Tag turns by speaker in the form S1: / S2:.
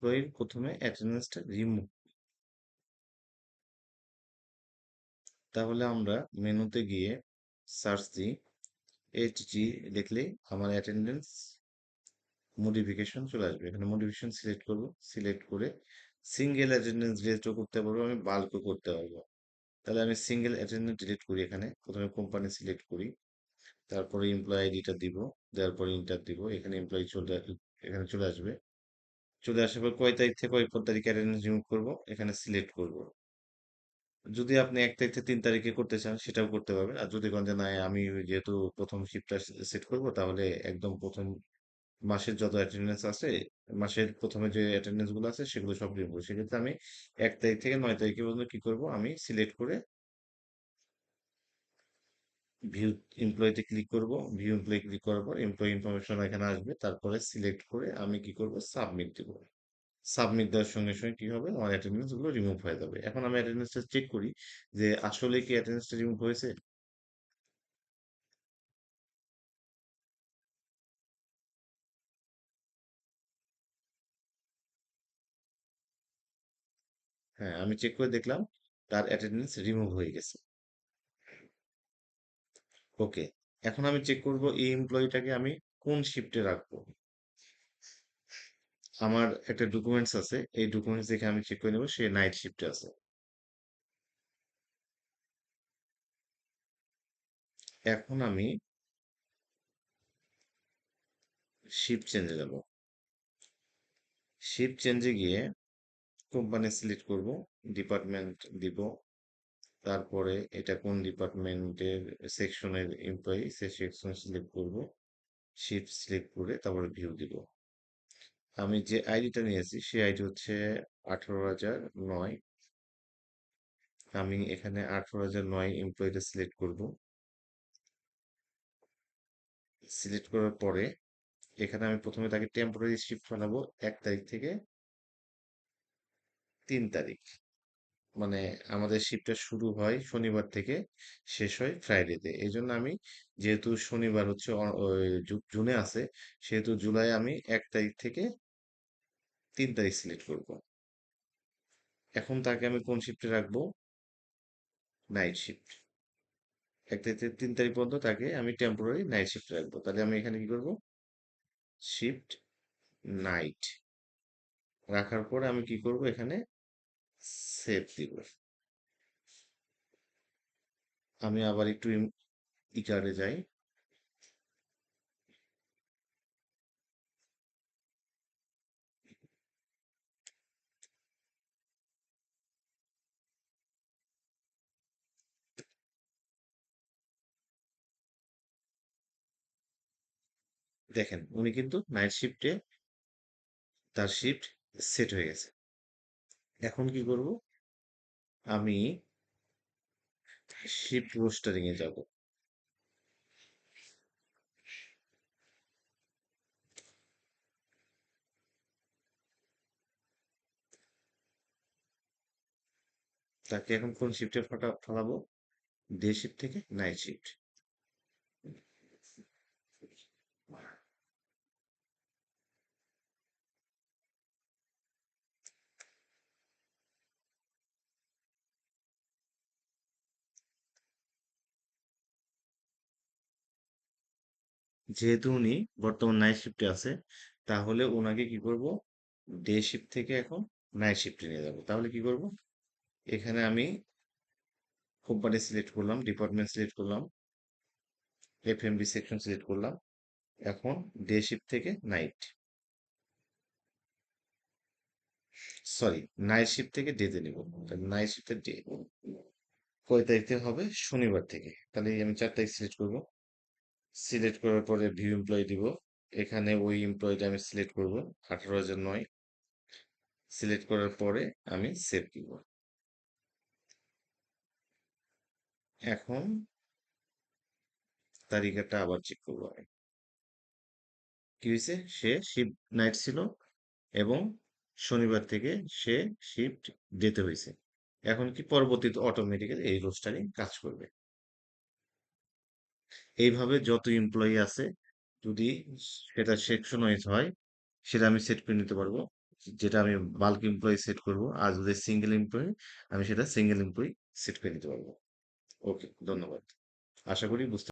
S1: এমপ্লয়ির প্রথমে অ্যাটেন্ডেন্সটা রিমুভ, তাহলে আমরা মেনুতে গিয়ে সার্চ দিই এইচজি লিখলেই আমার অ্যাটেন্ডেন্স মডিফিকেশন চলে আসবে। এখানে মডিফিকেশন সিলেক্ট করব, সিলেক্ট করে সিঙ্গেল অ্যাটেন্ডেন্স ডিলিটও করতে পারবো, আমি বাল্কও করতে পারবো। তাহলে আমি সিঙ্গেল অ্যাটেন্ডেন্স ডিলিট করি, এখানে প্রথমে কোম্পানি সিলেক্ট করি, তারপরে এমপ্লয় আইডিটা দিব, দেওয়ার পরে ইন্টার দিব, এখানে এমপ্লয়ি এখানে চলে আসবে। চলে আসার পর কয় তারিখ থেকে কয় তারিখ অ্যাটেন্ডেন্স রিমুভ করবো এখানে সিলেক্ট করব। যদি আপনি ১ তারিখ থেকে ৩ তারিখে করতে চান সেটাও করতে পারবেন। আর যদি কোন যে না আমি যেহেতু প্রথম শিফটটা সেট করব, তাহলে একদম প্রথম মাসের যত অ্যাটেন্ডেন্স আছে, মাসের প্রথমে যে অ্যাটেন্ডেন্স গুলো আছে সেগুলো সব রিমুভ করব। সেক্ষেত্রে আমি ১ তারিখ থেকে ৯ তারিখের পর্যন্ত কি করব, আমি সিলেক্ট করে ভিউ এমপ্লয়িতে ক্লিক করব। ভিউ এমপ্লয়ি ক্লিক করার পর এমপ্লয়ি ইনফরমেশন এখানে আসবে, তারপরে সিলেক্ট করে আমি কি করব, সাবমিট দিব। সাবমিট দেওয়ার সঙ্গে সঙ্গে কি হবে, আমার অ্যাটেন্ডেন্স গুলো রিমুভ হয়ে যাবে। এখন আমি অ্যাটেন্ডেন্সটা চেক করি যে আসলে কি অ্যাটেন্ডেন্সটা রিমুভ হয়েছে। হ্যাঁ, আমি চেক করে দেখলাম তার অ্যাটেন্ডেন্স রিমুভ হয়ে গেছে। ওকে, এখন আমি চেক করব এই এমপ্লয়িটাকে আমি কোন শিফটে রাখবো। আমার একটা ডকুমেন্টস আছে, এই ডকুমেন্টস দেখে আমি চেক করে নেব সে নাইট শিফটে আছে। এখন আমি শিফট চেঞ্জে যাব। শিফট চেঞ্জে গিয়ে কোম্পানি সিলেক্ট করব, ডিপার্টমেন্ট দিব, তারপরে এটা কোন ডিপার্টমেন্টের সেকশনের এমপ্লয়ি সে সেকশন সিলেক্ট করব, শিফট সিলেক্ট করে তারপরে ভিউ দিব। আমি যে আইডিটা নিয়েছি সেই আইডি হচ্ছে ১৮,০০৯। আমি এখানে ১৮,০০৯ এমপ্লয়িটা সিলেক্ট করব। সিলেক্ট করার পরে এখানে আমি প্রথমে তাকে টেম্পোরারি শিফট বানাবো ১ তারিখ থেকে ৩ তারিখ। মানে আমাদের শিফটটা শুরু হয় শনিবার থেকে, শেষ হয় ফ্রাইডেতে। এই জন্য আমি, যেহেতু শনিবার হচ্ছে ওই জুনে আছে, সেহেতু জুলাই আমি ১ তারিখ থেকে ৩ তারিখ সিলেক্ট করব। এখন তাকে আমি কোন শিফটে রাখবো, নাইট শিফট। ১ তারিখ থেকে ৩ তারিখ পর্যন্ত তাকে আমি টেম্পোরারি নাইট শিফটে রাখবো। তাহলে আমি এখানে কি করব, শিফট নাইট রাখার পরে আমি কি করব, এখানে সেভ দিব। আমি আবার একটু ইকারে যাই। দেখেন উনি কিন্তু নাইট শিফটে তার শিফট সেট হয়ে গেছে। এখন কি করব, আমি শিফট রোস্টারিং এ যাব। তাকে এখন কোন শিফটে ফলাবো, ডে শিফট থেকে নাইট শিফট। যেহেতু উনি বর্তমান নাইট শিফটে আছে, তাহলে ওনাকে কি করব, ডে শিফট থেকে এখন নাইট শিফটে নিয়ে যাব। তাহলে কি করব, এখানে আমি কোম্পানি সিলেক্ট করলাম, ডিপার্টমেন্ট সিলেক্ট করলাম, এফএমবি সেকশন সিলেক্ট করলাম। এখন ডে শিফট থেকে নাইট, সরি, নাইট শিফট থেকে ডেতে নিব। নাইট শিফটের ডে কয় তারিখ থেকে হবে, শনিবার থেকে। তাহলে আমি ৪ তারিখ সিলেক্ট করব। সিলেক্ট করার পরে ভিউ এমপ্লয়ি দিব, এখানে ওই এমপ্লয়িটা আমি সিলেক্ট করব, ১৮,০০৯। সিলেক্ট করার পরে আমি সেভ দিব। এখন তালিকাটা আবার চেক করবো আমি, কি হয়েছে, সে শিফট নাইট ছিল এবং শনিবার থেকে সে শিফট ডেতে হয়েছে। এখন কি পরবর্তীতে অটোমেটিক্যালি এই রোস্টারিং কাজ করবে। এইভাবে যত এমপ্লয়ি আছে, যদি সেটা সেকশন ওয়াইজ হয় সেটা আমি সেট করে নিতে পারবো। যেটা আমি বাল্ক এমপ্লয়ি সেট করব, আর যদি সিঙ্গেল এমপ্লয়ি, আমি সেটা সিঙ্গেল এমপ্লয়ি সেট করে নিতে পারবো। ওকে, ধন্যবাদ। আশা করি বুঝতে